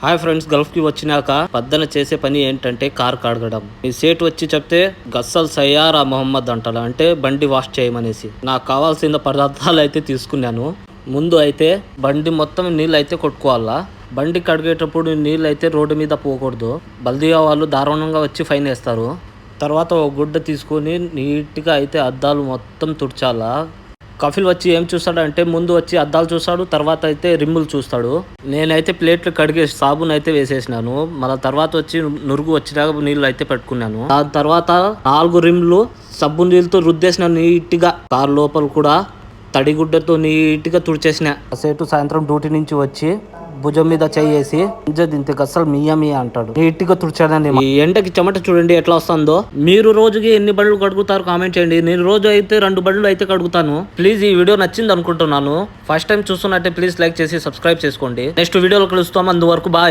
Hi friends, Gulf కి వచ్చినాక పద్దన చేసే పని ఏంటంటే కార్ కడగడం. ఈ సేట్ వచ్చి చెప్తే గస్సల్ సయ్యారా మొహమ్మద్ అంటాడు, అంటే బండి వాష్ చేయమనేసి. నాకు కావాల్సిన పదార్థాలు అయితే తీసుకున్నాను. ముందు అయితే బండి మొత్తం నీళ్ళు అయితే కొట్టుకోవాలా. బండి కడిగేటప్పుడు నీళ్ళు అయితే రోడ్డు మీద పోకూడదు. బల్దియా వాళ్ళు దారుణంగా వచ్చి ఫైన్ వేస్తారు. తర్వాత ఒక గుడ్డ తీసుకొని నీట్గా అయితే అద్దాలు మొత్తం తుడ్చాలా. కఫిల్ వచ్చి ఏం చూస్తాడంటే ముందు వచ్చి అద్దాలు చూస్తాడు, తర్వాత అయితే రిమ్ములు చూస్తాడు. నేనైతే ప్లేట్లు కడిగే సాబున్ అయితే వేసేసినాను. మళ్ళీ తర్వాత వచ్చి నురుగు వచ్చినాక నీళ్ళు అయితే పెట్టుకున్నాను. దాని తర్వాత 4 రిమ్లు సబ్బు నీళ్ళతో రుద్దేసిన నీట్గా. కారు లోపల కూడా తడిగుడ్డతో నీట్గా తుడిచేసిన. సేటు సాయంత్రం డ్యూటీ నుంచి వచ్చి భుజం మీద చేసి ఇంతకు అసలు మియా మియా అంటాడు. నీట్గా తుడిచాడండి. ఈ ఎండకి చెమట చూడండి ఎట్లా వస్తుందో. మీరు రోజుకి ఎన్ని బండ్లు కడుగుతారు కామెంట్ చేయండి. నేను రోజు అయితే 2 బండ్లు అయితే కడుగుతాను. ప్లీజ్ ఈ వీడియో నచ్చింది అనుకుంటున్నాను. ఫస్ట్ టైం చూస్తున్నట్టే ప్లీజ్ లైక్ చేసి సబ్స్క్రైబ్ చేసుకోండి. నెక్స్ట్ వీడియోలో కలుస్తాం. అందువరకు బాయ్.